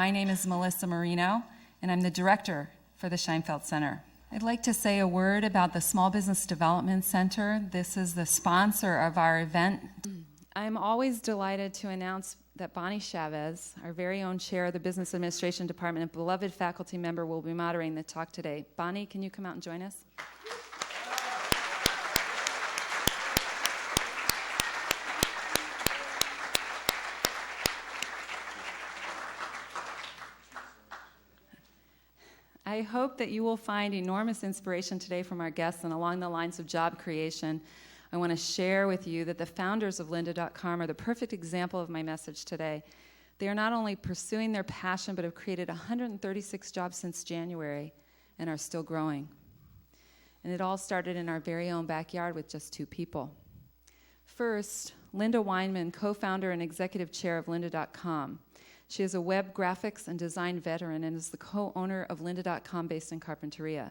My name is Melissa Marino, and I'm the director for the Scheinfeld Center. I'd like to say a word about the Small Business Development Center. This is the sponsor of our event. I'm always delighted to announce that Bonnie Chavez, our very own chair of the Business Administration Department and beloved faculty member, will be moderating the talk today. Bonnie, can you come out and join us? I hope that you will find enormous inspiration today from our guests, and along the lines of job creation, I want to share with you that the founders of lynda.com are the perfect example of my message today. They are not only pursuing their passion, but have created 136 jobs since January and are still growing. And it all started in our very own backyard with just 2 people. First, Lynda Weinman, co-founder and executive chair of lynda.com. She is a web graphics and design veteran and is the co-owner of lynda.com based in Carpinteria.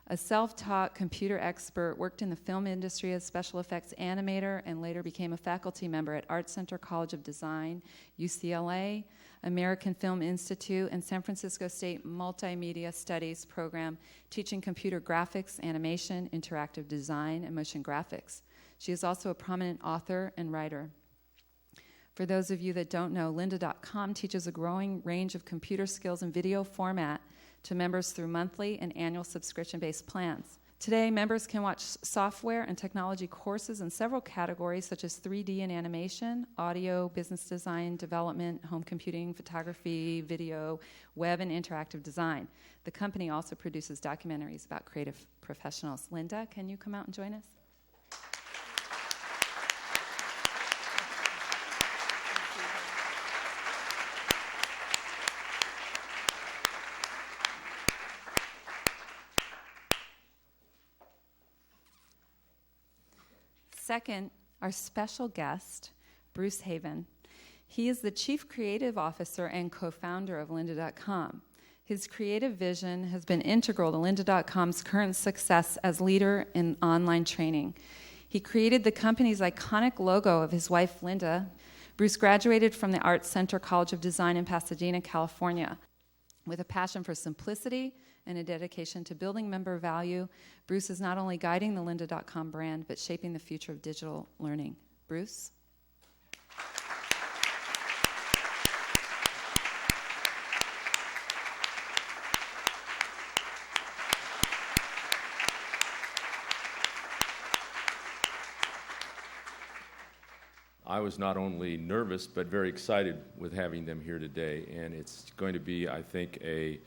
A self-taught computer expert, worked in the film industry as special effects animator and later became a faculty member at Art Center College of Design, UCLA, American Film Institute, and San Francisco State Multimedia Studies program, teaching computer graphics, animation, interactive design, and motion graphics. She is also a prominent author and writer. For those of you that don't know, lynda.com teaches a growing range of computer skills and video format to members through monthly and annual subscription-based plans. Today, members can watch software and technology courses in several categories such as 3D and animation, audio, business design, development, home computing, photography, video, web, and interactive design. The company also produces documentaries about creative professionals. Lynda, can you come out and join us? Second, our special guest, Bruce Heavin. He is the Chief Creative Officer and co-founder of lynda.com. His creative vision has been integral to lynda.com's current success as leader in online training. He created the company's iconic logo of his wife, Lynda. Bruce graduated from the Art Center College of Design in Pasadena, California. With a passion for simplicity and a dedication to building member value, Bruce is not only guiding the lynda.com brand, but shaping the future of digital learning. Bruce? I was not only nervous, but very excited with having them here today, and it's going to be, I think, a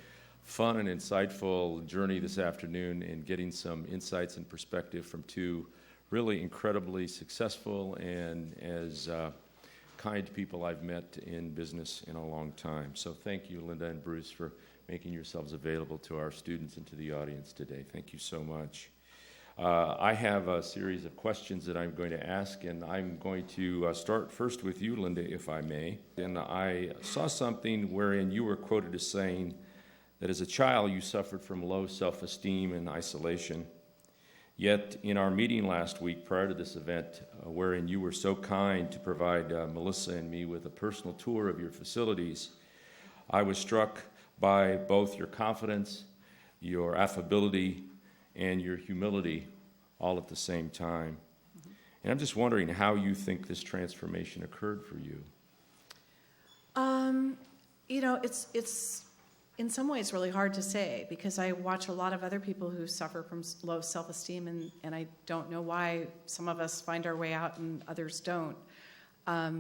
fun and insightful journey this afternoon in getting some insights and perspective from 2 really incredibly successful and as kind people I've met in business in a long time. So thank you, Lynda and Bruce, for making yourselves available to our students and to the audience today. Thank you so much. I have a series of questions that I'm going to ask, and I'm going to start first with you, Lynda, if I may. And I saw something wherein you were quoted as saying that as a child you suffered from low self-esteem and isolation. Yet in our meeting last week prior to this event, wherein you were so kind to provide Melissa and me with a personal tour of your facilities, I was struck by both your confidence, your affability, and your humility all at the same time. Mm-hmm. And I'm just wondering how you think this transformation occurred for you. It's in some ways really hard to say, because I watch a lot of other people who suffer from low self-esteem, and I don't know why some of us find our way out and others don't.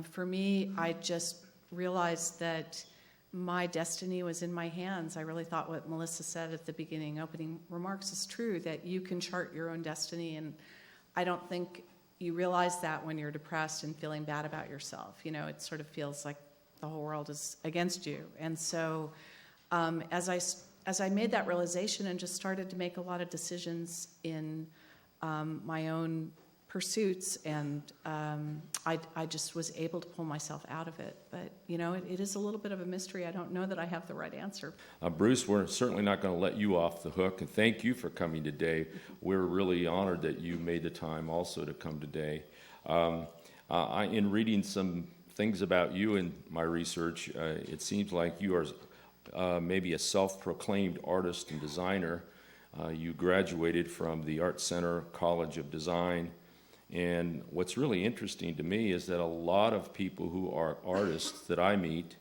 For me, I just realized that my destiny was in my hands. I really thought what Melissa said at the beginning, opening remarks, is true, that you can chart your own destiny, and I don't think you realize that when you're depressed and feeling bad about yourself. It sort of feels like the whole world is against you. And so as I made that realization and just started to make a lot of decisions in my own pursuits, and I just was able to pull myself out of it. But, it is a little bit of a mystery. I don't know that I have the right answer. Bruce, we're certainly not going to let you off the hook, and thank you for coming today. We're really honored that you made the time also to come today. In reading some things about you in my research, it seems like you are maybe a self-proclaimed artist and designer. You graduated from the Art Center College of Design. And what's really interesting to me is that a lot of people who are artists that I meet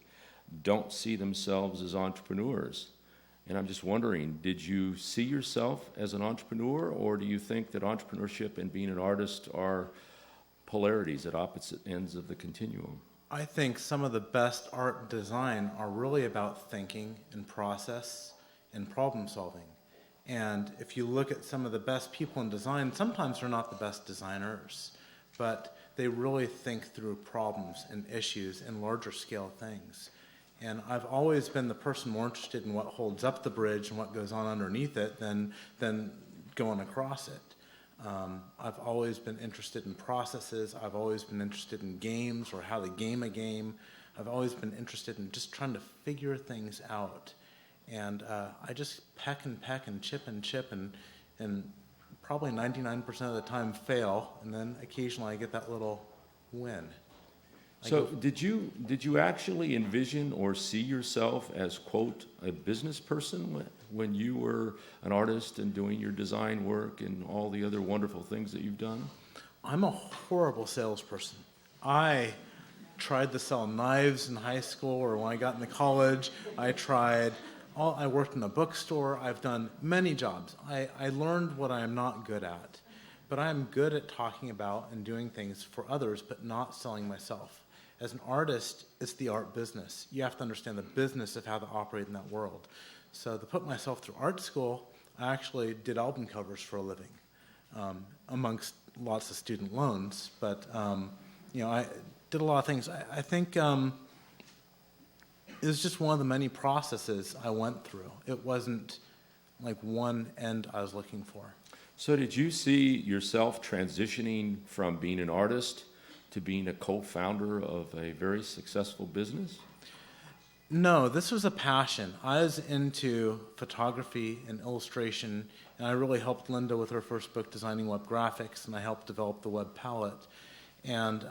don't see themselves as entrepreneurs. And I'm just wondering, did you see yourself as an entrepreneur, or do you think that entrepreneurship and being an artist are polarities at opposite ends of the continuum? I think some of the best art and design are really about thinking and process and problem solving. And if you look at some of the best people in design, sometimes they're not the best designers, but they really think through problems and issues and larger scale things. And I've always been the person more interested in what holds up the bridge and what goes on underneath it than going across it. I've always been interested in processes. I've always been interested in games or how to game a game. I've always been interested in just trying to figure things out. And I just peck and chip and probably 99% of the time fail, and then occasionally I get that little win. So did you actually envision or see yourself as, quote, a business person when you were an artist and doing your design work and all the other wonderful things that you've done? I'm a horrible salesperson. I tried to sell knives in high school, or when I got into college. I worked in a bookstore. I've done many jobs. I learned what I am not good at. But I am good at talking about and doing things for others, but not selling myself. As an artist, it's the art business. You have to understand the business of how to operate in that world. So to put myself through art school, I actually did album covers for a living, amongst lots of student loans. But I did a lot of things. I think it was just one of the many processes I went through. It wasn't like one end I was looking for. So did you see yourself transitioning from being an artist to being a co-founder of a very successful business? No, this was a passion. I was into photography and illustration, and I really helped Lynda with her first book, Designing Web Graphics, and I helped develop the web palette. And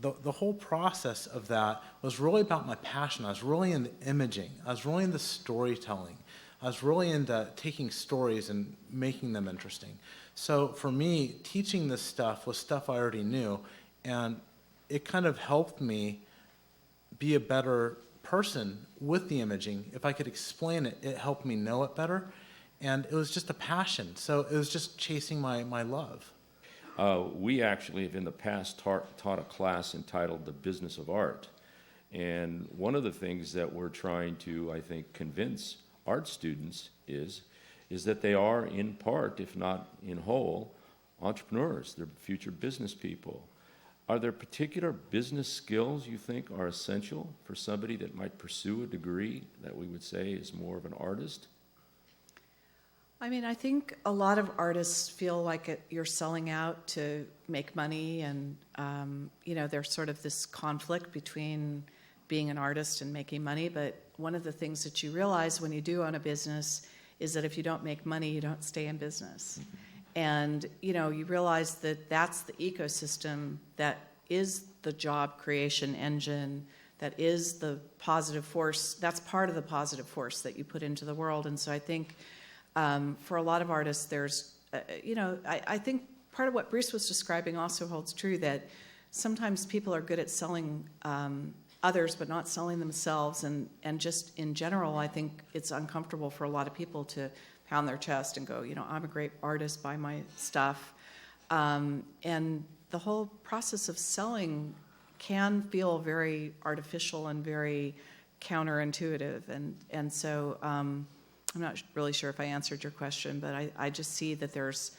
the whole process of that was really about my passion. I was really into imaging. I was really into storytelling. I was really into taking stories and making them interesting. So for me, teaching this stuff was stuff I already knew, and it kind of helped me be a better person with the imaging. If I could explain it, it helped me know it better, and it was just a passion. So it was just chasing my love. We actually have in the past taught a class entitled The Business of Art, and one of the things that we're trying to, I think, convince art students is that they are in part, if not in whole, entrepreneurs. They're future business people. Are there particular business skills you think are essential for somebody that might pursue a degree that we would say is more of an artist? I mean, I think a lot of artists feel like you're selling out to make money, and there's sort of this conflict between being an artist and making money. But one of the things that you realize when you do own a business is that if you don't make money, you don't stay in business. Mm-hmm. And, you realize that that's the ecosystem that is the job creation engine, that is the positive force. That's part of the positive force that you put into the world. And so I think for a lot of artists, there's, I think part of what Bruce was describing also holds true, that sometimes people are good at selling others but not selling themselves. And just in general, I think it's uncomfortable for a lot of people to pound their chest and go, I'm a great artist, buy my stuff. And the whole process of selling can feel very artificial and very counterintuitive. And so I'm not really sure if I answered your question, but I just see that there's,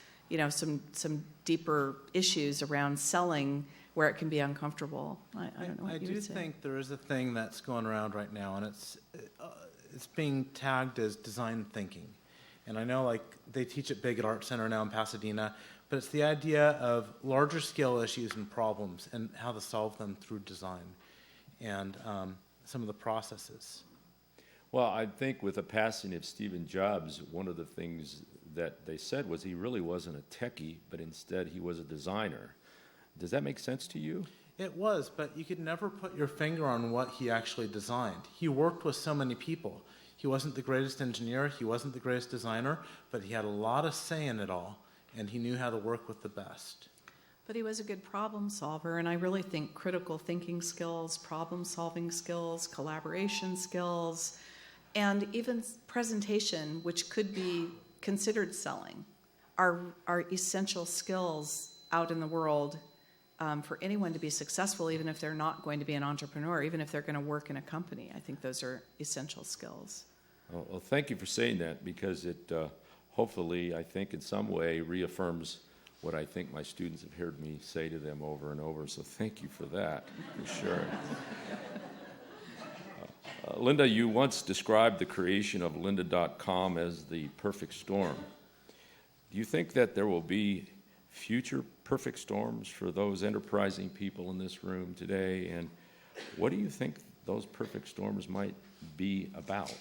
some deeper issues around selling where it can be uncomfortable. I don't know what you would say. I do think there is a thing that's going around right now, and it's being tagged as design thinking. And I know they teach it big at Art Center now in Pasadena, but it's the idea of larger scale issues and problems and how to solve them through design and some of the processes. Well, I think with the passing of Steve Jobs, one of the things that they said was he really wasn't a techie, but instead he was a designer. Does that make sense to you? It was, but you could never put your finger on what he actually designed. He worked with so many people. He wasn't the greatest engineer, he wasn't the greatest designer, but he had a lot of say in it all, and he knew how to work with the best. But he was a good problem solver, and I really think critical thinking skills, problem-solving skills, collaboration skills, and even presentation, which could be considered selling, are essential skills out in the world for anyone to be successful, even if they're not going to be an entrepreneur, even if they're going to work in a company. I think those are essential skills. Well, thank you for saying that, because it hopefully, I think, in some way reaffirms what I think my students have heard me say to them over and over. So thank you for that, for sure. Lynda, you once described the creation of lynda.com as the perfect storm. Do you think that there will be future perfect storms for those enterprising people in this room today? And what do you think those perfect storms might be about?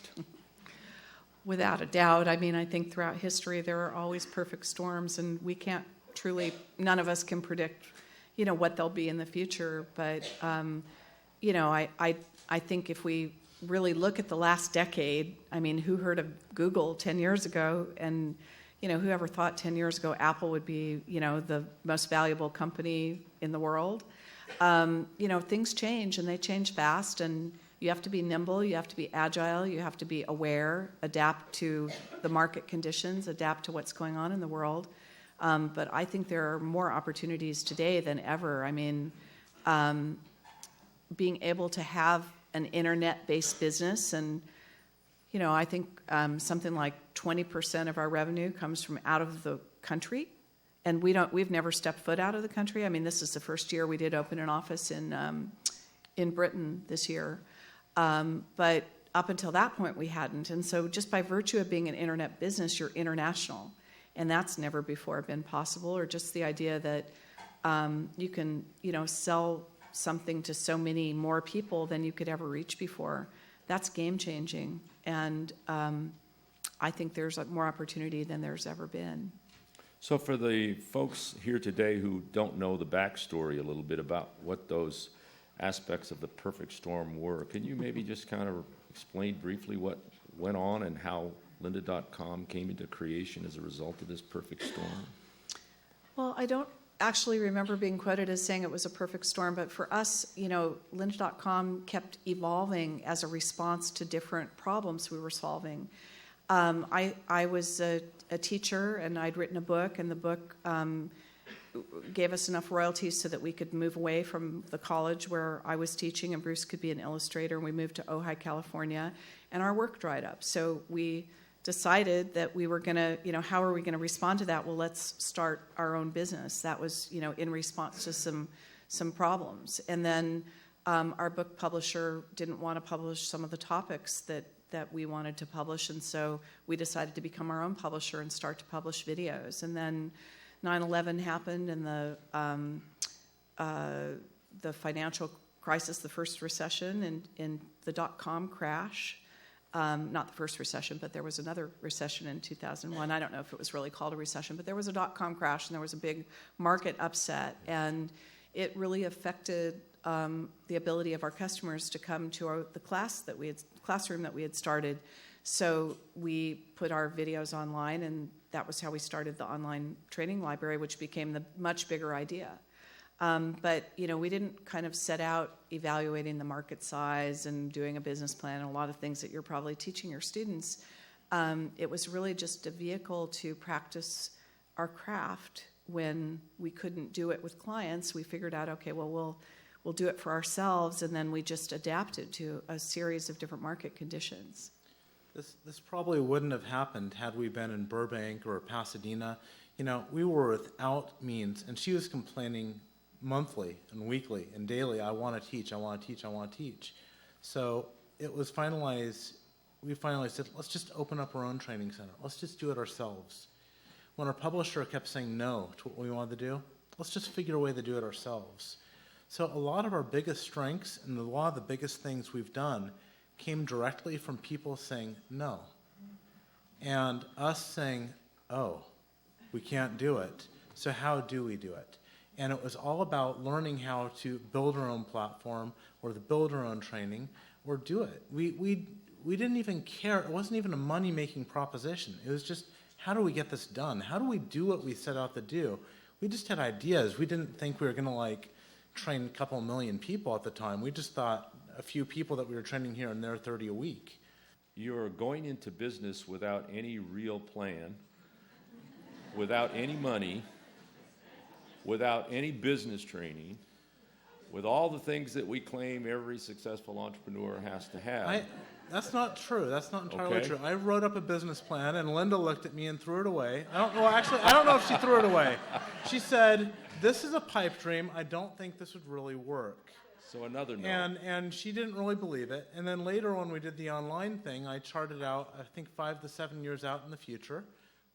Without a doubt. I mean, I think throughout history there are always perfect storms, and we can't truly, none of us can predict, what they'll be in the future. But, I think if we really look at the last decade, I mean, who heard of Google 10 years ago? And, whoever thought 10 years ago Apple would be, the most valuable company in the world? Things change, and they change fast, and you have to be nimble, you have to be agile, you have to be aware, adapt to the market conditions, adapt to what's going on in the world. But I think there are more opportunities today than ever. I mean, being able to have an internet-based business, and I think something like 20% of our revenue comes from out of the country, and we've never stepped foot out of the country. I mean, this is the first year we did open an office in Britain this year, but up until that point we hadn't. And so just by virtue of being an internet business, you're international, and that's never before been possible. Or just the idea that you can sell something to so many more people than you could ever reach before. That's game changing, and I think there's more opportunity than there's ever been. So for the folks here today who don't know the backstory a little bit about what those aspects of the perfect storm were, can you maybe just kind of explain briefly what went on and how lynda.com came into creation as a result of this perfect storm? Well, I don't actually remember being quoted as saying it was a perfect storm, but for us, lynda.com kept evolving as a response to different problems we were solving. I was a teacher, and I'd written a book, and the book gave us enough royalties so that we could move away from the college where I was teaching, and Bruce could be an illustrator, and we moved to Ojai, California, and our work dried up. So we decided that we were going to, how are we going to respond to that? Well, let's start our own business. That was, in response to some problems. And then our book publisher didn't want to publish some of the topics that we wanted to publish, and so we decided to become our own publisher and start to publish videos. And then 9/11 happened, and the financial crisis, the first recession, and the dotcom crash. Not the first recession, but there was another recession in 2001. I don't know if it was really called a recession, but there was a dotcom crash, and there was a big market upset, and it really affected the ability of our customers to come to the classroom that we had started. So we put our videos online, and that was how we started the online training library, which became the much bigger idea. But we didn't kind of set out evaluating the market size and doing a business plan and a lot of things that you're probably teaching your students. It was really just a vehicle to practice our craft. When we couldn't do it with clients, we figured out, okay, well, we'll do it for ourselves, and then we just adapted to a series of different market conditions. This probably wouldn't have happened had we been in Burbank or Pasadena. We were without means, and she was complaining monthly and weekly and daily, I want to teach, I want to teach, I want to teach. So it was finalized, we finally said, let's just open up our own training center. Let's just do it ourselves. When our publisher kept saying no to what we wanted to do, let's just figure a way to do it ourselves. So a lot of our biggest strengths and a lot of the biggest things we've done came directly from people saying no. And us saying, oh, we can't do it, so how do we do it? And it was all about learning how to build our own platform or to build our own training or do it. We didn't even care. It wasn't even a money-making proposition. It was just, how do we get this done? How do we do what we set out to do? We just had ideas. We didn't think we were going to train a couple million people at the time. We just thought a few people that we were training here and there, 30 a week. You're going into business without any real plan, without any money, without any business training, with all the things that we claim every successful entrepreneur has to have. That's not true. That's not entirely Okay. true. I wrote up a business plan, and Lynda looked at me and threw it away. I don't know. Actually, I don't know if she threw it away. She said, "This is a pipe dream. I don't think this would really work." So another no. And she didn't really believe it. And then later, when we did the online thing, I charted out, I think 5 to 7 years out in the future,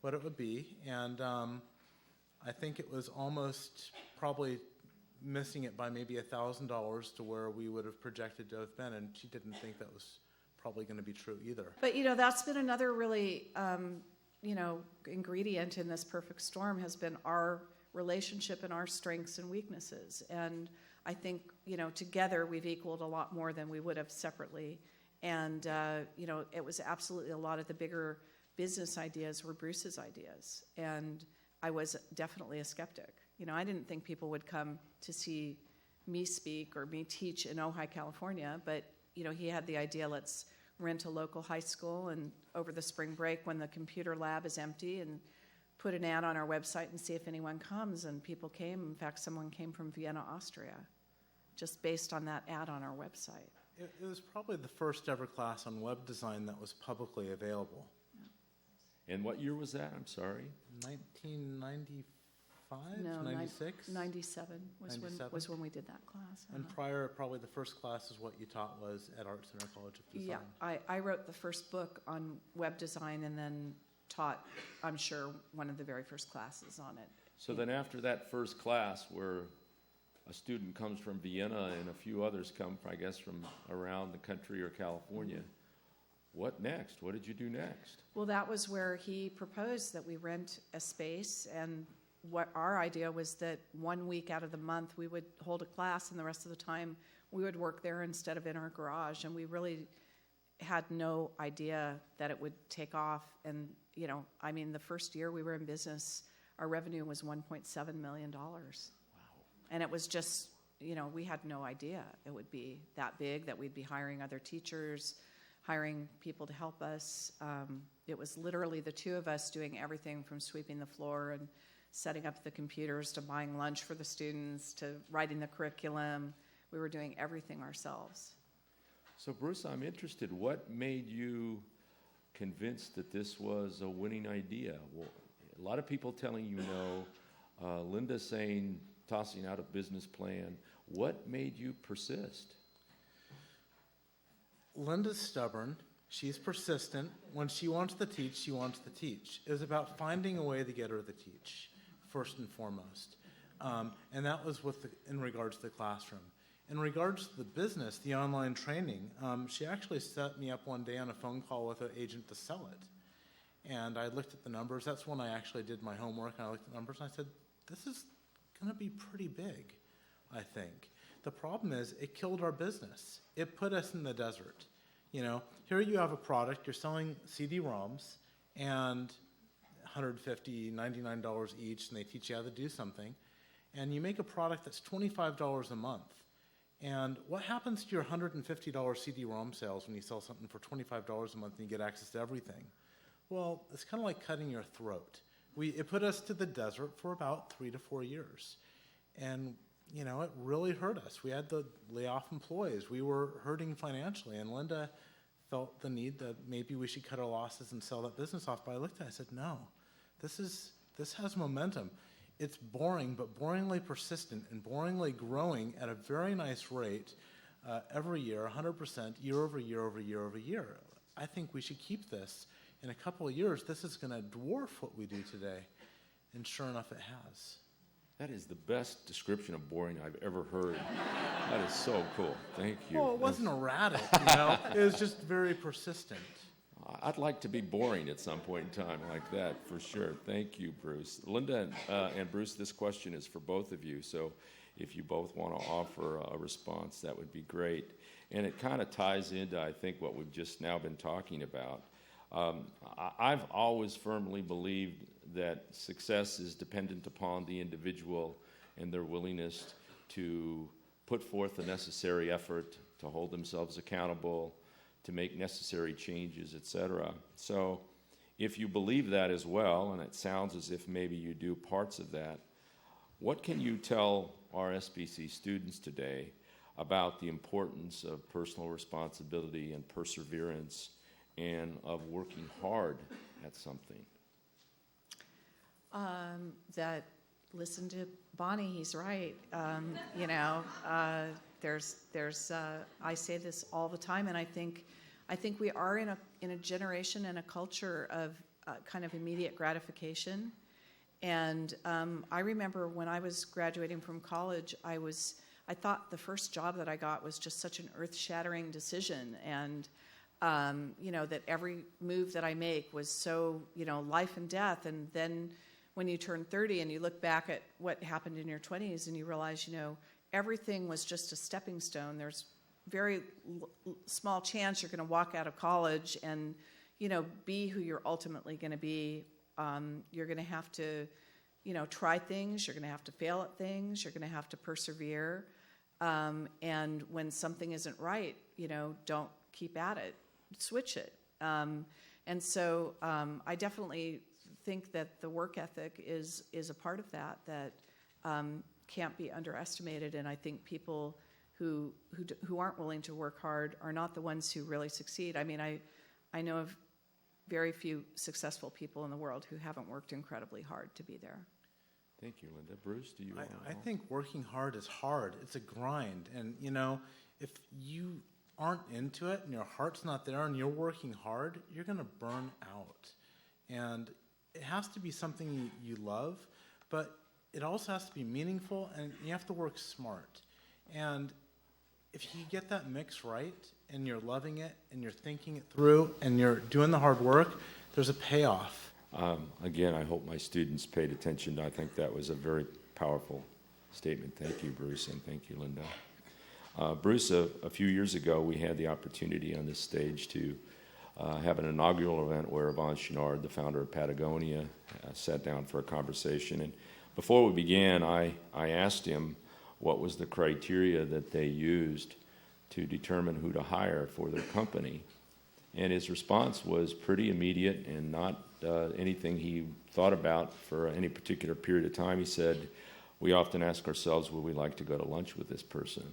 what it would be. And I think it was almost probably missing it by maybe $1,000 to where we would have projected to have been. And she didn't think that was probably going to be true either. But, that's been another really, ingredient in this perfect storm has been our relationship and our strengths and weaknesses. And I think, together we've equaled a lot more than we would have separately. And, it was absolutely a lot of the bigger business ideas were Bruce's ideas. And I was definitely a skeptic. I didn't think people would come to see me speak or me teach in Ojai, California, but he had the idea, let's rent a local high school and over the spring break when the computer lab is empty and put an ad on our website and see if anyone comes. And people came. In fact, someone came from Vienna, Austria, just based on that ad on our website. It was probably the first ever class on web design that was publicly available. And what year was that? I'm sorry. 1995, No, 96? 97 was 97? was when we did that class. And prior, probably the first class is what you taught was at Art Center College of Design. Yeah, I wrote the first book on web design and then taught, I'm sure, one of the very first classes on it. So then after that first class where a student comes from Vienna and a few others come, I guess, from around the country or California, what next? What did you do next? Well, that was where he proposed that we rent a space, and what our idea was that 1 week out of the month we would hold a class, and the rest of the time we would work there instead of in our garage. And we really had no idea that it would take off. And the first year we were in business, our revenue was $1.7 million. Wow! And it was just, we had no idea it would be that big, that we'd be hiring other teachers, hiring people to help us. It was literally the two of us doing everything from sweeping the floor and setting up the computers to buying lunch for the students to writing the curriculum. We were doing everything ourselves. So Bruce, I'm interested. What made you convinced that this was a winning idea? Well, a lot of people telling you no, Lynda saying, tossing out a business plan. What made you persist? Lynda's stubborn. She's persistent. When she wants to teach, she wants to teach. It was about finding a way to get her to teach, first and foremost. And that was in regards to the classroom. In regards to the business, the online training, she actually set me up one day on a phone call with an agent to sell it. And I looked at the numbers. That's when I actually did my homework. And I looked at the numbers and I said, this is going to be pretty big, I think. The problem is it killed our business. It put us in the desert. Here you have a product, you're selling CD-ROMs, and $150, $99 each, and they teach you how to do something. And you make a product that's $25 a month. And what happens to your $150 CD-ROM sales when you sell something for $25 a month and you get access to everything? Well, it's kind of like cutting your throat. It put us to the desert for about 3 to 4 years. And it really hurt us. We had to lay off employees. We were hurting financially, and Lynda felt the need that maybe we should cut our losses and sell that business off. But I looked at it, I said, no, this has momentum. It's boring, but boringly persistent and boringly growing at a very nice rate every year, 100%, year over year over year over year. I think we should keep this. In a couple of years, this is going to dwarf what we do today. And sure enough, it has. That is the best description of boring I've ever heard. That is so cool. Thank you. Well, it wasn't erratic, It was just very persistent. I'd like to be boring at some point in time like that, for sure. Thank you, Bruce. Lynda and Bruce, this question is for both of you, so if you both want to offer a response, that would be great. And it kind of ties into, I think, what we've just now been talking about. I've always firmly believed that success is dependent upon the individual and their willingness to put forth the necessary effort, to hold themselves accountable, to make necessary changes, etc. So if you believe that as well, and it sounds as if maybe you do parts of that, what can you tell our SBC students today about the importance of personal responsibility and perseverance and of working hard at something? That listen to Bonnie, he's right. There's I say this all the time, and I think we are in a generation and a culture of kind of immediate gratification. And I remember when I was graduating from college, I thought the first job that I got was just such an earth-shattering decision, and that every move that I make was so life and death. And then when you turn 30 and you look back at what happened in your 20s and you realize everything was just a stepping stone. There's very small chance you're going to walk out of college and be who you're ultimately going to be. You're going to have to try things. You're going to have to fail at things. You're going to have to persevere. And when something isn't right, don't keep at it. Switch it. And so I definitely think that the work ethic is a part of that can't be underestimated. And I think people who aren't willing to work hard are not the ones who really succeed. I mean, I know of very few successful people in the world who haven't worked incredibly hard to be there. Thank you, Lynda. Bruce, do you want to? I think working hard is hard. It's a grind. And, if you aren't into it and your heart's not there and you're working hard, you're going to burn out. And it has to be something you love, but it also has to be meaningful, and you have to work smart. And if you get that mix right and you're loving it and you're thinking it through and you're doing the hard work, there's a payoff. Again, I hope my students paid attention. I think that was a very powerful statement. Thank you, Bruce, and thank you, Lynda. Bruce, a few years ago, we had the opportunity on this stage to have an inaugural event where Yvon Chouinard, the founder of Patagonia, sat down for a conversation. And before we began, I asked him what was the criteria that they used to determine who to hire for their company. And his response was pretty immediate and not anything he thought about for any particular period of time. He said, "We often ask ourselves, would we like to go to lunch with this person?"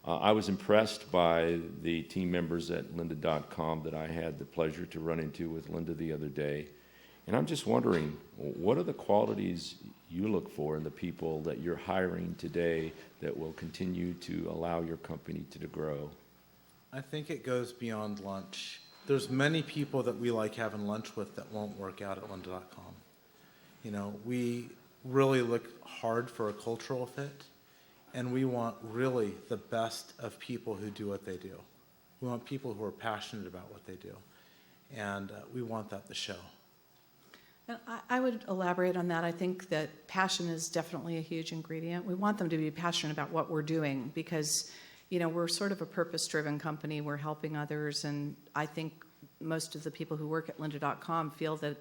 I was impressed by the team members at lynda.com that I had the pleasure to run into with Lynda the other day. And I'm just wondering, what are the qualities you look for in the people that you're hiring today that will continue to allow your company to grow? I think it goes beyond lunch. There's many people that we like having lunch with that won't work out at lynda.com. We really look hard for a cultural fit, and we want really the best of people who do what they do. We want people who are passionate about what they do, and we want that to show. And I would elaborate on that. I think that passion is definitely a huge ingredient. We want them to be passionate about what we're doing because, we're sort of a purpose-driven company. We're helping others, and I think most of the people who work at lynda.com feel that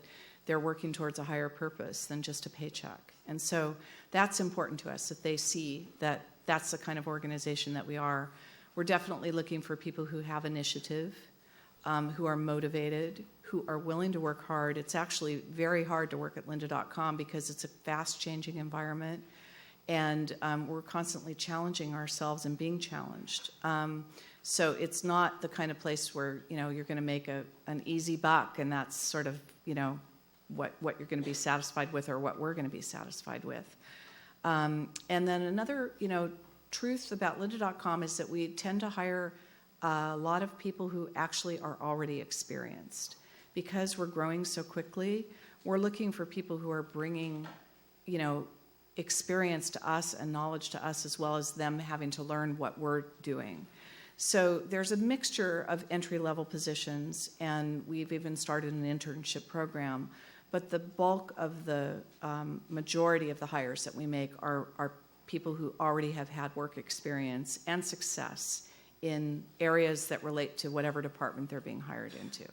they're working towards a higher purpose than just a paycheck. And so that's important to us, that they see that that's the kind of organization that we are. We're definitely looking for people who have initiative, who are motivated, who are willing to work hard. It's actually very hard to work at lynda.com because it's a fast-changing environment, and we're constantly challenging ourselves and being challenged. So it's not the kind of place where you're going to make an easy buck, and that's sort of what you're going to be satisfied with, or what we're going to be satisfied with. And then another truth about lynda.com is that we tend to hire a lot of people who actually are already experienced. Because we're growing so quickly, we're looking for people who are bringing, experience to us and knowledge to us, as well as them having to learn what we're doing. So there's a mixture of entry-level positions, and we've even started an internship program. But the bulk of the majority of the hires that we make are people who already have had work experience and success in areas that relate to whatever department they're being hired into.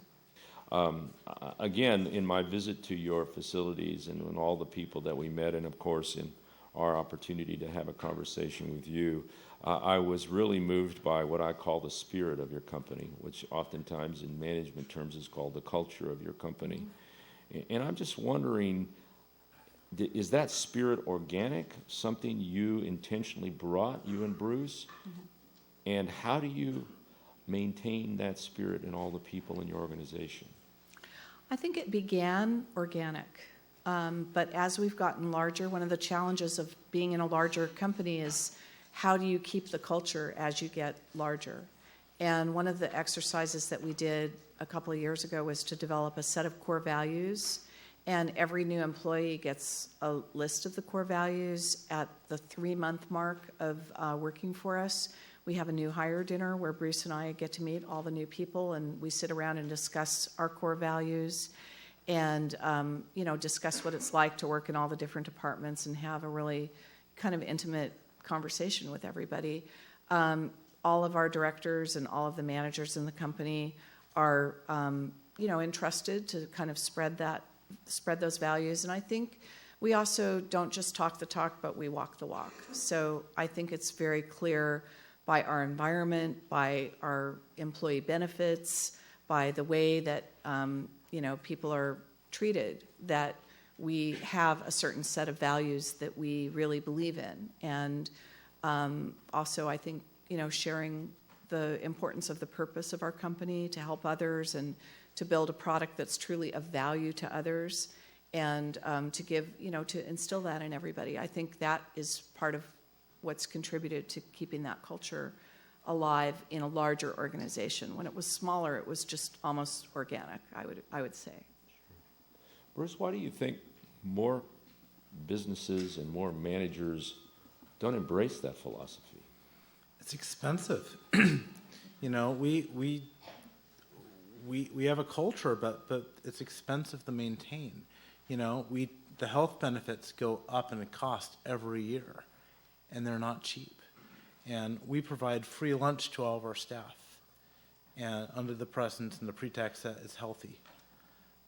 Again, in my visit to your facilities and in all the people that we met, and of course in our opportunity to have a conversation with you, I was really moved by what I call the spirit of your company, which oftentimes in management terms is called the culture of your company. Mm-hmm. And I'm just wondering, is that spirit organic, something you intentionally brought, you and Bruce? Mm-hmm. And how do you maintain that spirit in all the people in your organization? I think it began organic. But as we've gotten larger, one of the challenges of being in a larger company is how do you keep the culture as you get larger? And one of the exercises that we did a couple of years ago was to develop a set of core values. And every new employee gets a list of the core values at the 3-month mark of working for us. We have a new hire dinner where Bruce and I get to meet all the new people, and we sit around and discuss our core values and discuss what it's like to work in all the different departments and have a really kind of intimate conversation with everybody. All of our directors and all of the managers in the company are entrusted to kind of spread those values. And I think we also don't just talk the talk, but we walk the walk. So I think it's very clear by our environment, by our employee benefits, by the way that people are treated, that we have a certain set of values that we really believe in. And also, I think, sharing the importance of the purpose of our company to help others and to build a product that's truly of value to others, and to give, to instill that in everybody. I think that is part of what's contributed to keeping that culture alive in a larger organization. When it was smaller, it was just almost organic, I would say. Bruce, why do you think more businesses and more managers don't embrace that philosophy? It's expensive. We have a culture, but it's expensive to maintain. The health benefits go up in cost every year, and they're not cheap. And we provide free lunch to all of our staff, and under the presence and the pretext that it's healthy.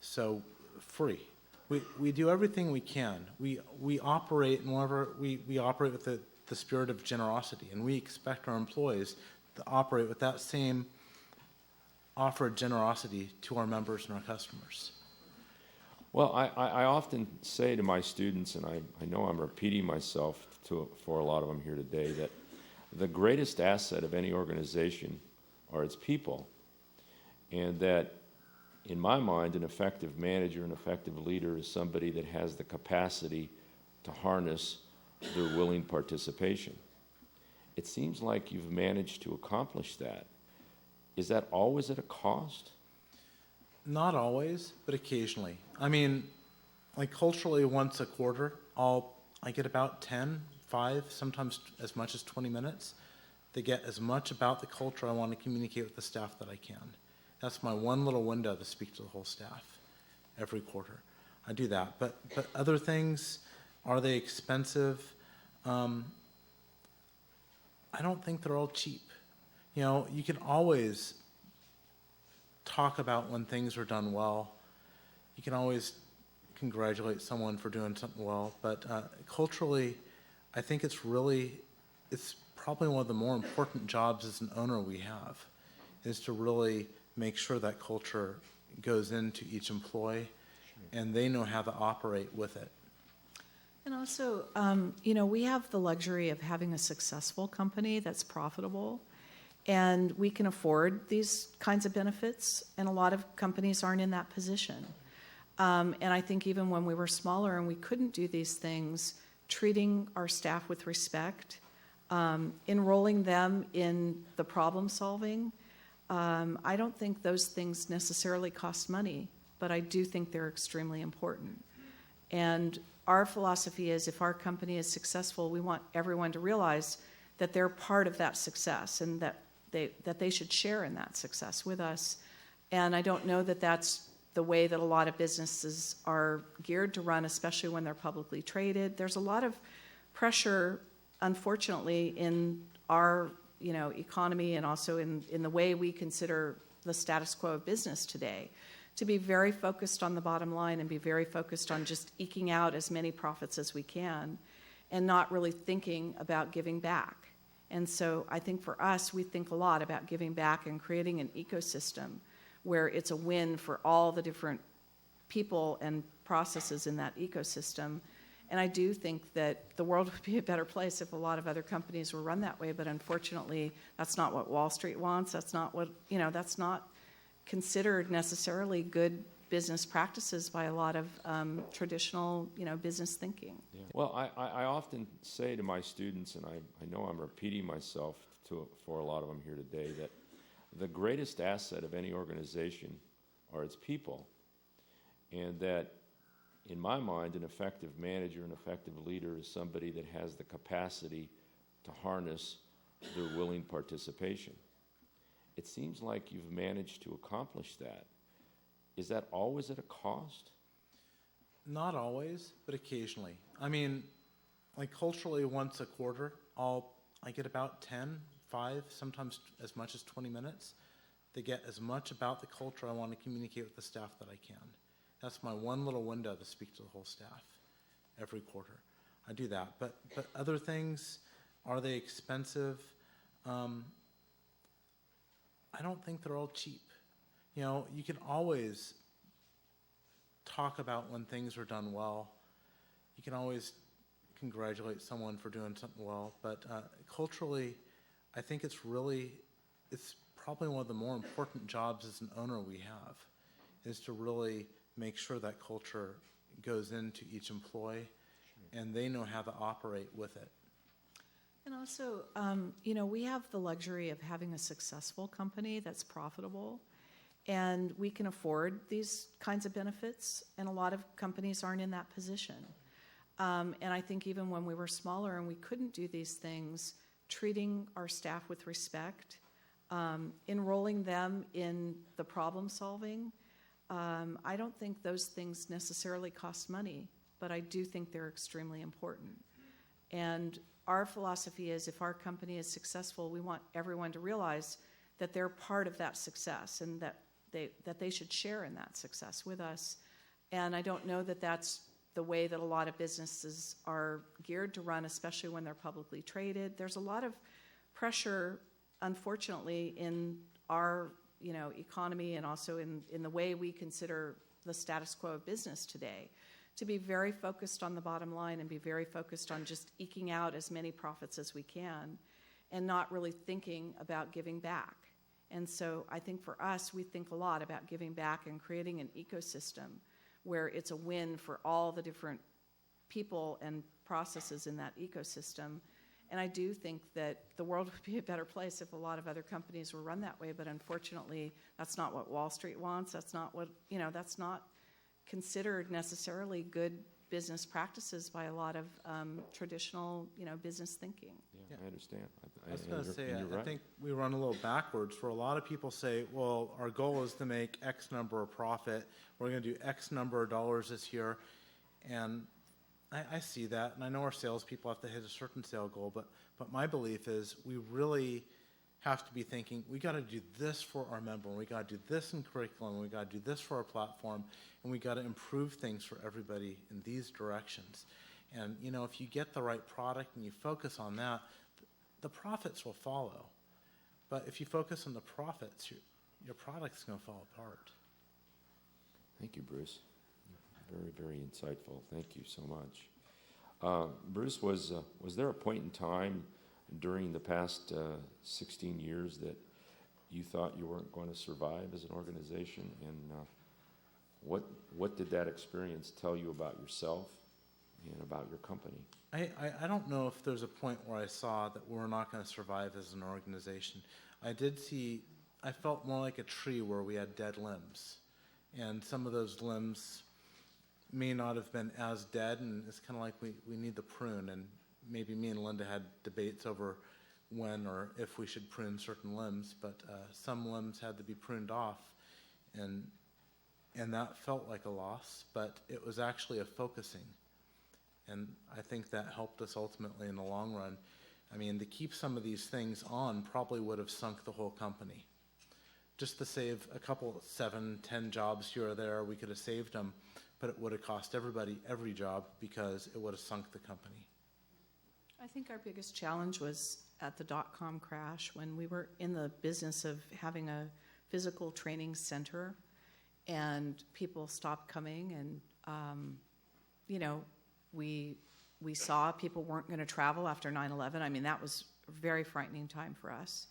So free. We do everything we can. We operate, and whenever we operate with the spirit of generosity, and we expect our employees to operate with that same offer of generosity to our members and our customers. Well, I often say to my students, and I know I'm repeating myself for a lot of them here today, that the greatest asset of any organization are its people, and that, in my mind, an effective manager, an effective leader is somebody that has the capacity to harness their willing participation. It seems like you've managed to accomplish that. Is that always at a cost? Not always, but occasionally. I mean, culturally, once a quarter, I get about 10, 5, sometimes as much as 20 minutes to get as much about the culture I want to communicate with the staff that I can. That's my one little window to speak to the whole staff every quarter. I do that. But other things, are they expensive? I don't think they're all cheap. You can always talk about when things are done well. You can always congratulate someone for doing something well. But culturally, I think it's probably one of the more important jobs as an owner we have, is to really make sure that culture goes into each employee, and they know how to operate with it. And also, we have the luxury of having a successful company that's profitable, and we can afford these kinds of benefits, and a lot of companies aren't in that position. And I think even when we were smaller and we couldn't do these things, treating our staff with respect, enrolling them in the problem solving, I don't think those things necessarily cost money, but I do think they're extremely important. And our philosophy is, if our company is successful, we want everyone to realize that they're part of that success, and that that they should share in that success with us. And I don't know that that's the way that a lot of businesses are geared to run, especially when they're publicly traded. There's a lot of pressure, unfortunately, in our economy and also in the way we consider the status quo of business today, to be very focused on the bottom line and be very focused on just eking out as many profits as we can and not really thinking about giving back. And so I think for us, we think a lot about giving back and creating an ecosystem where it's a win for all the different people and processes in that ecosystem. And I do think that the world would be a better place if a lot of other companies were run that way, but unfortunately, that's not what Wall Street wants. That's not what, that's not considered necessarily good business practices by a lot of traditional, business thinking. Yeah. Well, I often say to my students, and I know I'm repeating myself for a lot of them here today, that the greatest asset of any organization are its people, and that, in my mind, an effective manager, an effective leader is somebody that has the capacity to harness their willing participation. It seems like you've managed to accomplish that. Is that always at a cost? Not always, but occasionally. I mean, like culturally, once a quarter, I get about 10, 5, sometimes as much as 20 minutes to get as much about the culture I want to communicate with the staff that I can. That's my one little window to speak to the whole staff every quarter. I do that. But other things, are they expensive? I don't think they're all cheap. You can always talk about when things are done well. You can always congratulate someone for doing something well. But culturally, I think it's probably one of the more important jobs as an owner we have, is to really make sure that culture goes into each employee and they know how to operate with it. And also, we have the luxury of having a successful company that's profitable, and we can afford these kinds of benefits, and a lot of companies aren't in that position. And I think even when we were smaller and we couldn't do these things, treating our staff with respect, enrolling them in the problem solving, I don't think those things necessarily cost money, but I do think they're extremely important. And our philosophy is, if our company is successful, we want everyone to realize that they're part of that success and that they should share in that success with us. And I don't know that that's the way that a lot of businesses are geared to run, especially when they're publicly traded. There's a lot of pressure, unfortunately, in our economy and also in the way we consider the status quo of business today, to be very focused on the bottom line and be very focused on just eking out as many profits as we can and not really thinking about giving back. And so I think for us, we think a lot about giving back and creating an ecosystem where it's a win for all the different people and processes in that ecosystem. And I do think that the world would be a better place if a lot of other companies were run that way, but unfortunately, that's not what Wall Street wants. That's not what, that's not considered necessarily good business practices by a lot of traditional, business thinking. Yeah, I understand. I was going to say, right. I think we run a little backwards, where a lot of people say, well, our goal is to make X number of profit. We're going to do X number of dollars this year. And I see that, and I know our salespeople have to hit a certain sale goal, but my belief is we really have to be thinking, we got to do this for our member, and we got to do this in curriculum, and we got to do this for our platform, and we got to improve things for everybody in these directions. And if you get the right product and you focus on that, the profits will follow. But if you focus on the profits, your product's going to fall apart. Thank you, Bruce. Very, very insightful. Thank you so much. Bruce, was there a point in time during the past 16 years that you thought you weren't going to survive as an organization? And what did that experience tell you about yourself and about your company? I don't know if there's a point where I saw that we're not going to survive as an organization. I felt more like a tree where we had dead limbs. And some of those limbs may not have been as dead, and it's kind of like we need the prune. And maybe me and Lynda had debates over when or if we should prune certain limbs, but some limbs had to be pruned off, and that felt like a loss, but it was actually a focusing. And I think that helped us ultimately in the long run. I mean, to keep some of these things on probably would have sunk the whole company. Just to save a couple, 7, 10 jobs here or there, we could have saved them, but it would have cost everybody every job because it would have sunk the company. I think our biggest challenge was at the dotcom crash when we were in the business of having a physical training center and people stopped coming, and we saw people weren't going to travel after 9/11. I mean, that was a very frightening time for us.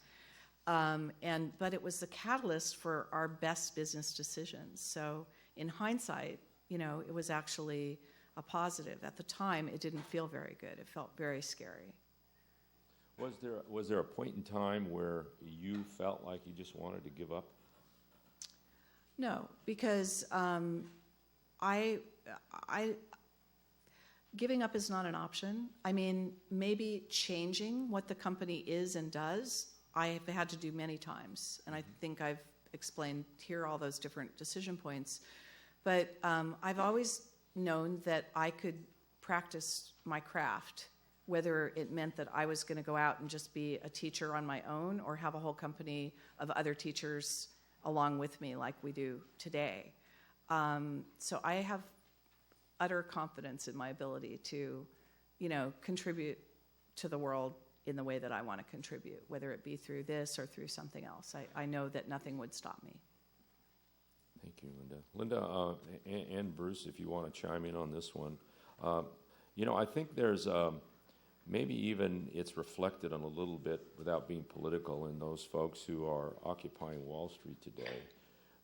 But it was the catalyst for our best business decisions. So in hindsight, it was actually a positive. At the time, it didn't feel very good. It felt very scary. Was there a point in time where you felt like you just wanted to give up? No, because giving up is not an option. I mean, maybe changing what the company is and does, I've had to do many times, and I think I've explained here all those different decision points. But I've always known that I could practice my craft, whether it meant that I was going to go out and just be a teacher on my own or have a whole company of other teachers along with me like we do today. So I have utter confidence in my ability to, contribute to the world in the way that I want to contribute, whether it be through this or through something else. I know that nothing would stop me. Thank you, Lynda. Lynda and Bruce, if you want to chime in on this one. I think there's maybe even it's reflected on a little bit, without being political, in those folks who are occupying Wall Street today.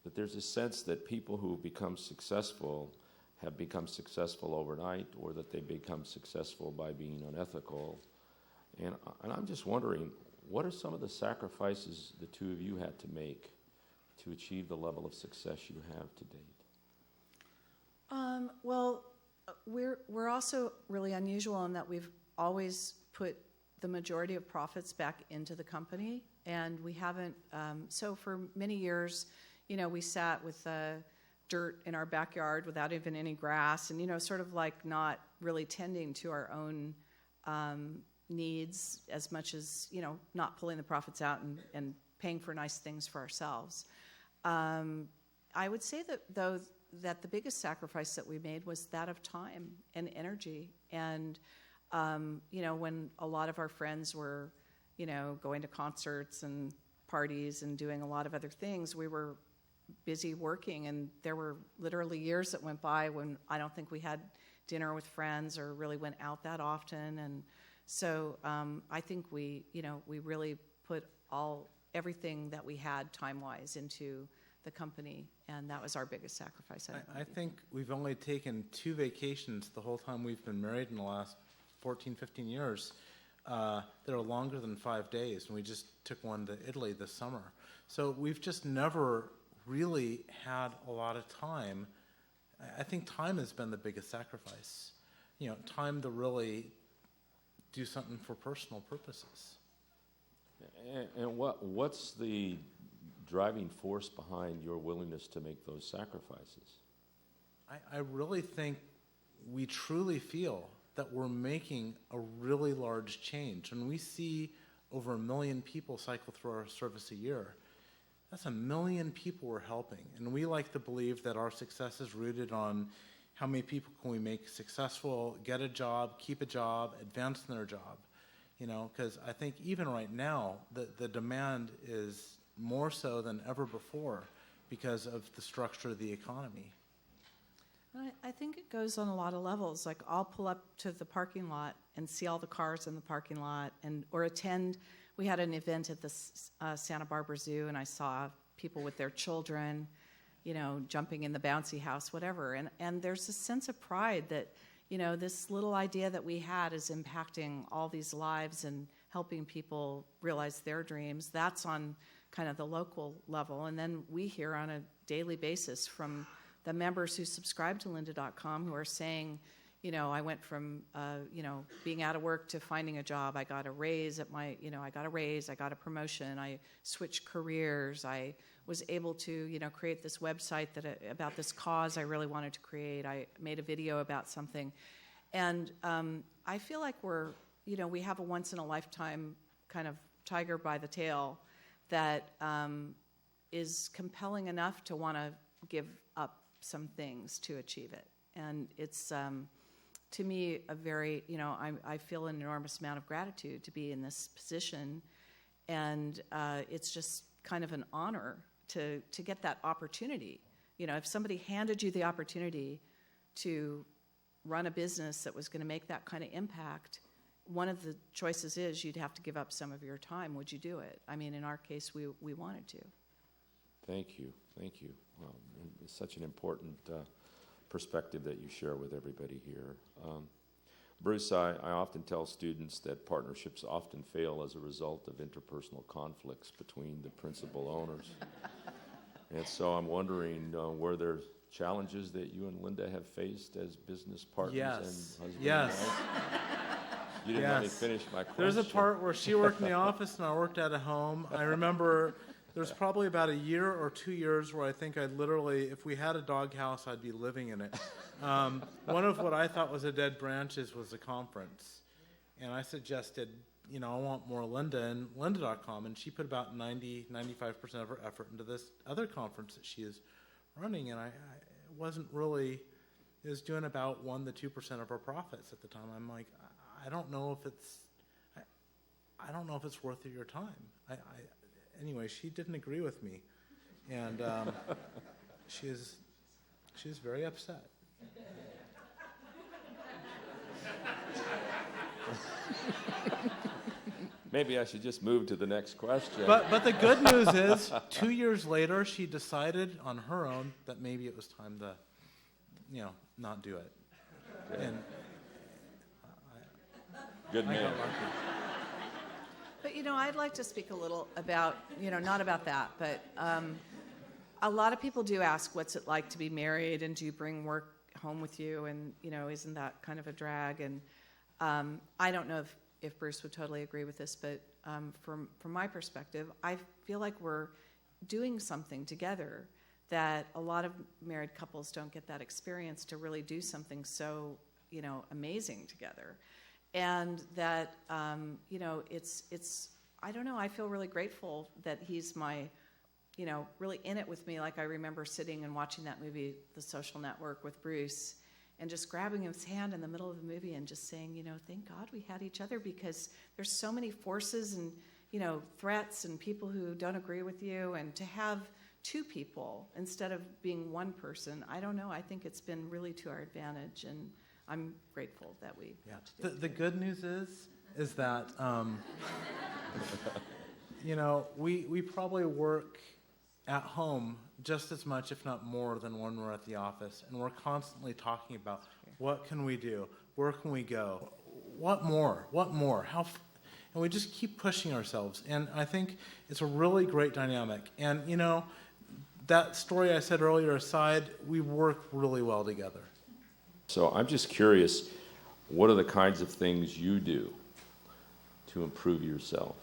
But there's a sense that people who become successful have become successful overnight, or that they become successful by being unethical. And I'm just wondering, what are some of the sacrifices the two of you had to make to achieve the level of success you have to date? Well, we're also really unusual in that we've always put the majority of profits back into the company, and we haven't. So for many years, we sat with dirt in our backyard without even any grass, and sort of like not really tending to our own needs as much as not pulling the profits out and paying for nice things for ourselves. I would say that the biggest sacrifice that we made was that of time and energy. And when a lot of our friends were going to concerts and parties and doing a lot of other things, we were busy working, and there were literally years that went by when I don't think we had dinner with friends or really went out that often. And so I think we really put everything that we had time-wise into the company, and that was our biggest sacrifice. I think we've only taken 2 vacations the whole time we've been married in the last 14, 15 years. That are longer than 5 days, and we just took one to Italy this summer. So we've just never really had a lot of time. I think time has been the biggest sacrifice. Time to really do something for personal purposes. And what's the driving force behind your willingness to make those sacrifices? I really think we truly feel that we're making a really large change. When we see over 1 million people cycle through our service a year, that's 1 million people we're helping. And we like to believe that our success is rooted on how many people can we make successful, get a job, keep a job, advance in their job. Because I think even right now, the demand is more so than ever before because of the structure of the economy. I think it goes on a lot of levels. Like, I'll pull up to the parking lot and see all the cars in the parking lot, or attend. We had an event at the Santa Barbara Zoo, and I saw people with their children, jumping in the bouncy house, whatever. And there's a sense of pride that, this little idea that we had is impacting all these lives and helping people realize their dreams. That's on kind of the local level. And then we hear on a daily basis from the members who subscribe to lynda.com who are saying, I went from, being out of work to finding a job. I got a raise I got a promotion. I switched careers. I was able to, create this website about this cause I really wanted to create. I made a video about something. And I feel like we have a once-in-a-lifetime kind of tiger by the tail that is compelling enough to want to give up some things to achieve it. And it's, to me, a very, I feel an enormous amount of gratitude to be in this position. And it's just kind of an honor to get that opportunity. If somebody handed you the opportunity to run a business that was going to make that kind of impact, one of the choices is you'd have to give up some of your time. Would you do it? I mean, in our case, we wanted to. Thank you. Well, it's such an important perspective that you share with everybody here. Bruce, I often tell students that partnerships often fail as a result of interpersonal conflicts between the principal owners. And so I'm wondering, were there challenges that you and Lynda have faced as business partners and husband Yes. and wife? You didn't let me finish my question. There's a part where she worked in the office and I worked at a home. I remember there's probably about a year or 2 years where I think I'd literally, if we had a doghouse, I'd be living in it. One of what I thought was a dead branches was a conference. And I suggested, I want more Lynda and lynda.com. And she put about 95% of her effort into this other conference that she is running. And I wasn't really, it was doing about 1% to 2% of her profits at the time. I'm like, I don't know if it's worth your time. Anyway, she didn't agree with me, and she is very upset. Maybe I should just move to the next question. But the good news is, 2 years later, she decided on her own that maybe it was time to, not do it. Okay. And Good man. But, I'd like to speak a little about, not about that, but a lot of people do ask, what's it like to be married, and do you bring work home with you, and, isn't that kind of a drag? And I don't know if Bruce would totally agree with this, but from my perspective, I feel like we're doing something together that a lot of married couples don't get that experience to really do something so, amazing together. And that, it's I don't know, I feel really grateful that he's my, really in it with me. Like I remember sitting and watching that movie, The Social Network, with Bruce, and just grabbing his hand in the middle of the movie and just saying, thank God we had each other, because there's so many forces and, threats and people who don't agree with you, and to have two people instead of being one person, I don't know, I think it's been really to our advantage, and I'm grateful that we got to do it. The good news is that, we probably work at home just as much, if not more, than when we're at the office. And we're constantly talking about, what can we do? Where can we go? What more? And we just keep pushing ourselves. And I think it's a really great dynamic. And, that story I said earlier aside, we work really well together. So I'm just curious, what are the kinds of things you do to improve yourself?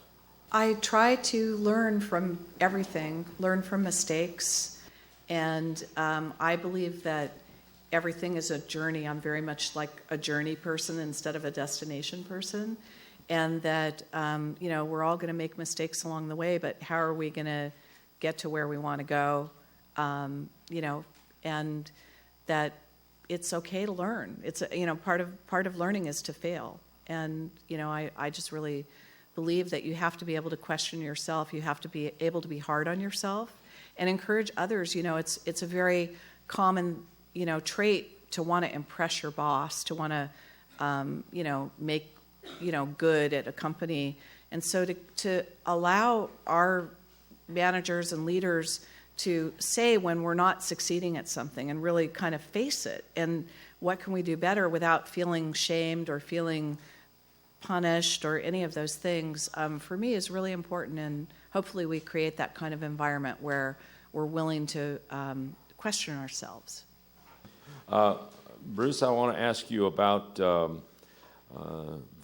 I try to learn from everything, learn from mistakes, and I believe that everything is a journey. I'm very much like a journey person instead of a destination person, and that we're all going to make mistakes along the way, but how are we going to get to where we want to go? And that it's okay to learn. It's part of learning is to fail, and I just really believe that you have to be able to question yourself. You have to be able to be hard on yourself and encourage others. It's a very common trait to want to impress your boss, to want to make good at a company, and so to allow our managers and leaders to say when we're not succeeding at something and really kind of face it, and what can we do better without feeling shamed or feeling punished or any of those things, for me is really important. And hopefully we create that kind of environment where we're willing to question ourselves. Bruce, I want to ask you about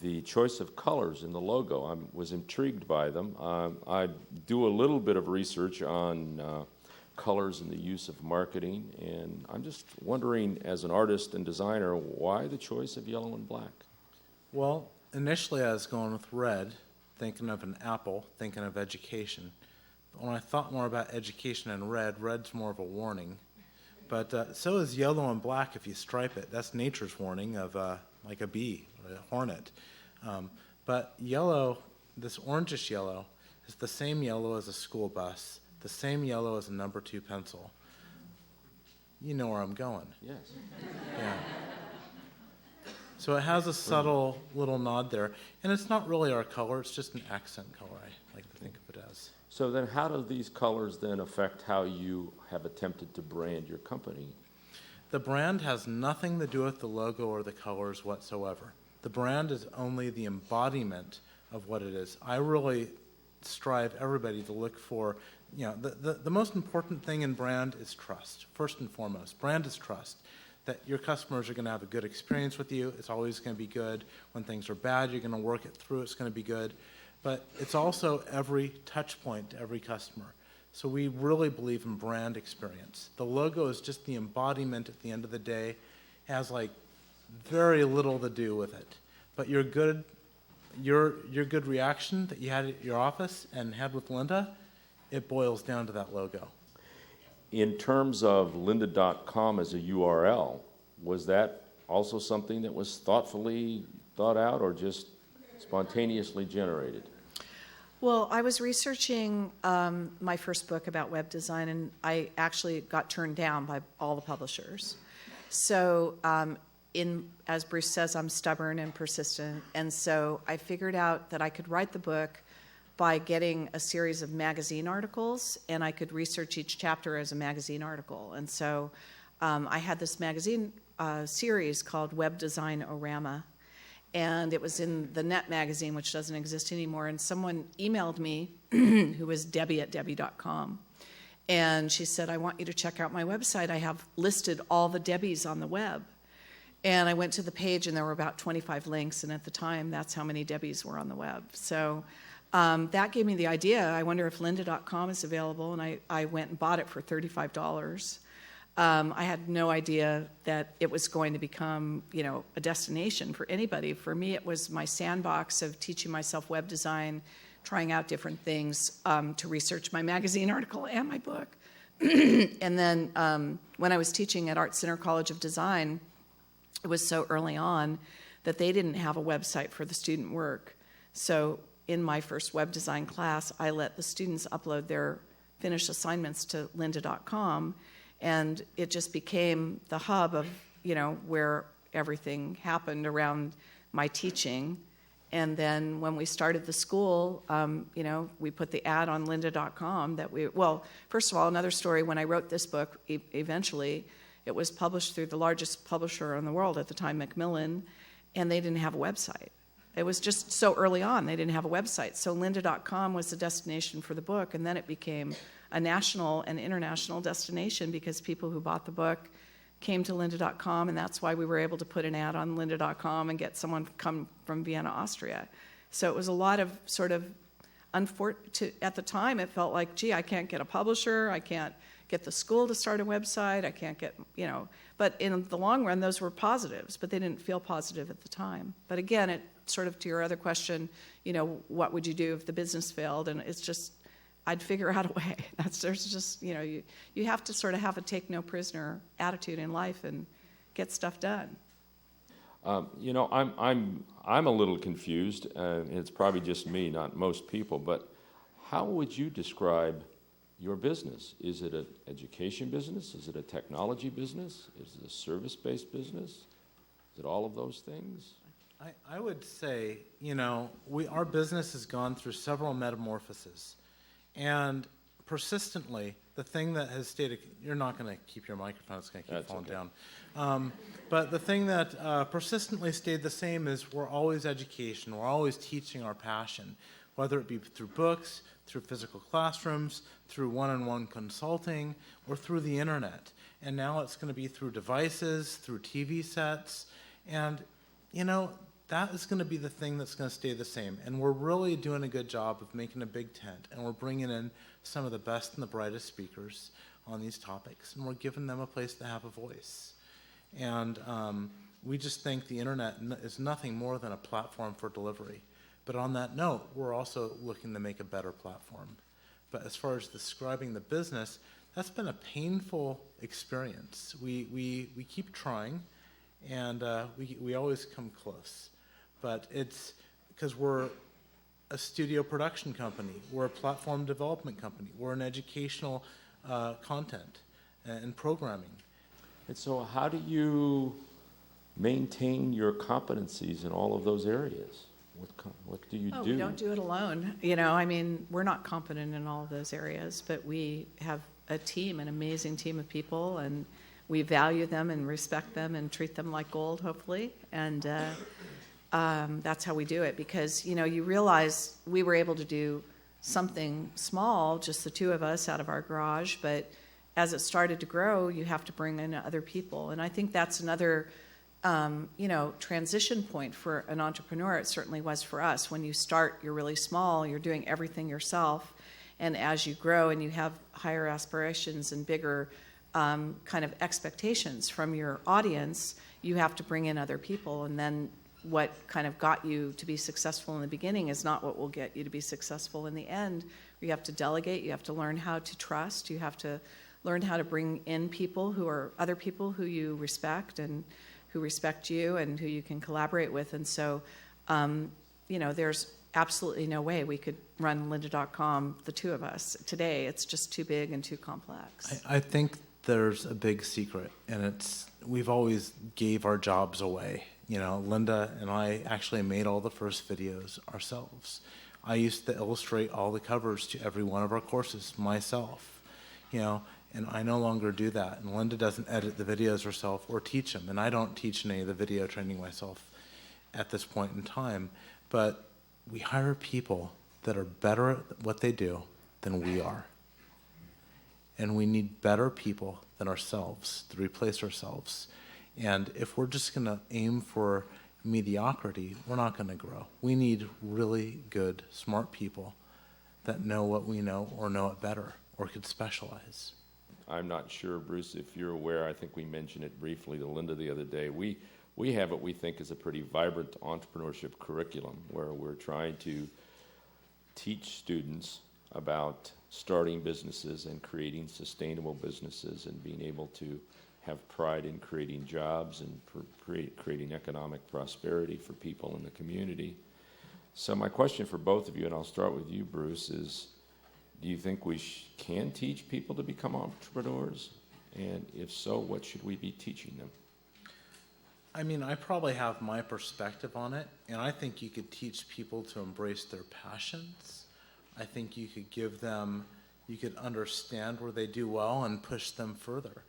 the choice of colors in the logo. I was intrigued by them. I do a little bit of research on colors and the use of marketing, and I'm just wondering, as an artist and designer, why the choice of yellow and black? Well, initially I was going with red, thinking of an apple, thinking of education. But when I thought more about education and red, red's more of a warning. But so is yellow and black if you stripe it. That's nature's warning of like a bee, a hornet. But yellow, this orangish yellow, is the same yellow as a school bus, the same yellow as a number 2 pencil. You know where I'm going. Yes. Yeah. So it has a subtle little nod there. And it's not really our color, it's just an accent color, I like to think of it as. So then how do these colors then affect how you have attempted to brand your company? The brand has nothing to do with the logo or the colors whatsoever. The brand is only the embodiment of what it is. I really strive everybody to look for, the most important thing in brand is trust, first and foremost. Brand is trust, that your customers are going to have a good experience with you. It's always going to be good. When things are bad, you're going to work it through. It's going to be good. But it's also every touch point to every customer. So we really believe in brand experience. The logo is just the embodiment at the end of the day. It has like very little to do with it. But your good reaction that you had at your office and had with Lynda, it boils down to that logo. In terms of lynda.com as a URL, was that also something that was thoughtfully thought out or just spontaneously generated? Well, I was researching my first book about web design, and I actually got turned down by all the publishers. So, as Bruce says, I'm stubborn and persistent, and so I figured out that I could write the book by getting a series of magazine articles, and I could research each chapter as a magazine article. And so I had this magazine series called Web Design Orama, and it was in the Net magazine, which doesn't exist anymore, and someone emailed me, who was Debbie at dotcom, and she said, I want you to check out my website. I have listed all the Debbies on the web. And I went to the page, and there were about 25 links, and at the time, that's how many Debbies were on the web. So that gave me the idea. I wonder if lynda.com is available, and I went and bought it for $35. I had no idea that it was going to become, a destination for anybody. For me, it was my sandbox of teaching myself web design, trying out different things to research my magazine article and my book. And then when I was teaching at Art Center College of Design, it was so early on that they didn't have a website for the student work. So in my first web design class, I let the students upload their finished assignments to lynda.com, and it just became the hub of, where everything happened around my teaching. And then when we started the school, we put the ad on lynda.com first of all, another story, when I wrote this book, eventually, it was published through the largest publisher in the world at the time, Macmillan, and they didn't have a website. It was just so early on, they didn't have a website. So lynda.com was the destination for the book, and then it became a national and international destination because people who bought the book came to lynda.com, and that's why we were able to put an ad on lynda.com and get someone come from Vienna, Austria. So it was a lot of sort of, at the time, it felt like, gee, I can't get a publisher, I can't get the school to start a website, I can't get, but in the long run, those were positives, but they didn't feel positive at the time. But again, it sort of to your other question, what would you do if the business failed? And it's just, I'd figure out a way. There's just, you have to sort of have a take no prisoner attitude in life and get stuff done. I'm a little confused, and it's probably just me, not most people, but how would you describe your business? Is it an education business? Is it a technology business? Is it a service-based business? Is it all of those things? I would say, our business has gone through several metamorphoses. And persistently, the thing that has stayed, you're not going to keep your microphone, it's going to keep falling down. But the thing that persistently stayed the same is we're always education, we're always teaching our passion. whether it be through books, through physical classrooms, through one-on-one consulting, or through the internet. And now it's going to be through devices, through TV sets, and, that is going to be the thing that's going to stay the same. And we're really doing a good job of making a big tent, and we're bringing in some of the best and the brightest speakers on these topics, and we're giving them a place to have a voice. And we just think the internet is nothing more than a platform for delivery. But on that note, we're also looking to make a better platform. But as far as describing the business, that's been a painful experience. We keep trying, and we always come close. But it's because we're a studio production company, we're a platform development company, we're an educational content and programming. And so how do you maintain your competencies in all of those areas? What do you do? We don't do it alone. We're not competent in all of those areas, but we have a team, an amazing team of people, and we value them and respect them and treat them like gold, hopefully. And that's how we do it, because, you realize we were able to do something small, just the two of us out of our garage, but as it started to grow, you have to bring in other people. And I think that's another transition point for an entrepreneur. It certainly was for us. When you start, you're really small, you're doing everything yourself. And as you grow and you have higher aspirations and bigger kind of expectations from your audience, you have to bring in other people. And then what kind of got you to be successful in the beginning is not what will get you to be successful in the end. You have to delegate, you have to learn how to trust, you have to learn how to bring in people who are other people who you respect and who respect you and who you can collaborate with. And so, there's absolutely no way we could run lynda.com, the two of us, today. It's just too big and too complex. I think there's a big secret, and we've always gave our jobs away. Lynda and I actually made all the first videos ourselves. I used to illustrate all the covers to every one of our courses myself, and I no longer do that. And Lynda doesn't edit the videos herself or teach them, and I don't teach any of the video training myself at this point in time. But we hire people that are better at what they do than we are. And we need better people than ourselves to replace ourselves. And if we're just going to aim for mediocrity, we're not going to grow. We need really good, smart people that know what we know or know it better or could specialize. I'm not sure, Bruce, if you're aware, I think we mentioned it briefly to Lynda the other day. We have what we think is a pretty vibrant entrepreneurship curriculum where we're trying to teach students about starting businesses and creating sustainable businesses and being able to have pride in creating jobs and creating economic prosperity for people in the community. So my question for both of you, and I'll start with you, Bruce, is do you think we can teach people to become entrepreneurs? And if so, what should we be teaching them? I probably have my perspective on it, and I think you could teach people to embrace their passions. I think you could understand where they do well and push them further.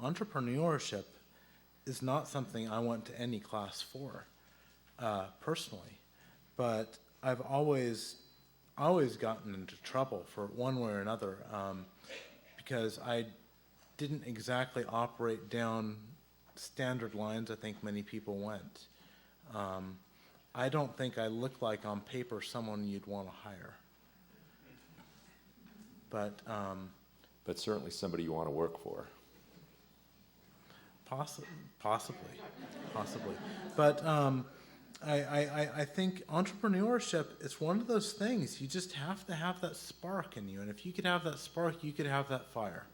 Entrepreneurship is not something I went to any class for, personally, but I've always gotten into trouble for one way or another, because I didn't exactly operate down standard lines I think many people went. I don't think I look like on paper someone you'd want to hire. But certainly somebody you want to work for. Possibly. But I think entrepreneurship is one of those things. You just have to have that spark in you. And if you could have that spark, you could have that fire.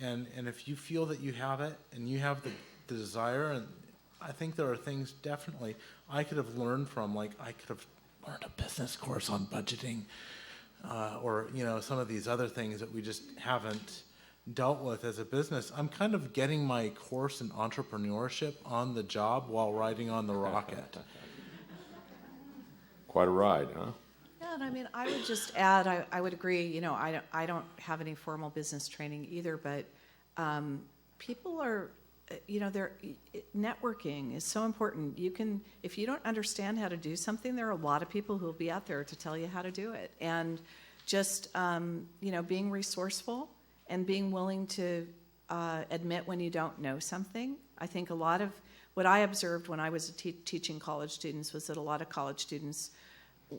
And if you feel that you have it and you have the desire, and I think there are things definitely I could have learned from, like I could have learned a business course on budgeting, or some of these other things that we just haven't dealt with as a business. I'm kind of getting my course in entrepreneurship on the job while riding on the rocket. Quite a ride, huh? Yeah, and I would just add, I would agree, I don't have any formal business training either, but people are networking is so important. If you don't understand how to do something, there are a lot of people who will be out there to tell you how to do it. And just, being resourceful and being willing to admit when you don't know something. I think a lot of what I observed when I was teaching college students was that a lot of college students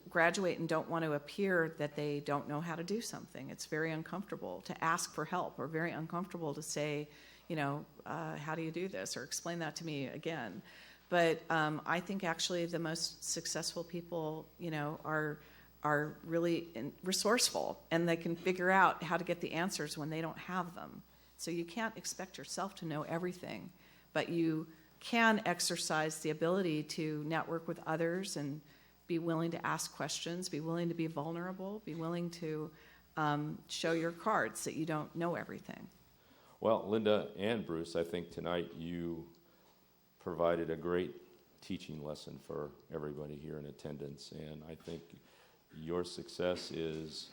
graduate and don't want to appear that they don't know how to do something. It's very uncomfortable to ask for help, or very uncomfortable to say, how do you do this, or explain that to me again. But I think actually the most successful people, are really resourceful, and they can figure out how to get the answers when they don't have them. So you can't expect yourself to know everything, but you can exercise the ability to network with others and be willing to ask questions, be willing to be vulnerable, be willing to show your cards that you don't know everything. Well, Lynda and Bruce, I think tonight you provided a great teaching lesson for everybody here in attendance, and I think your success is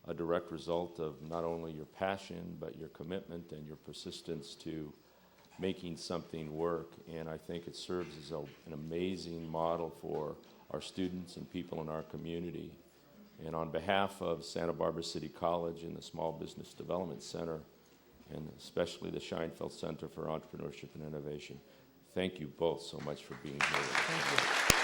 a direct result of not only your passion, but your commitment and your persistence to making something work, and I think it serves as an amazing model for our students and people in our community. And on behalf of Santa Barbara City College and the Small Business Development Center, and especially the Scheinfeld Center for Entrepreneurship and Innovation, thank you both so much for being here. Thank you.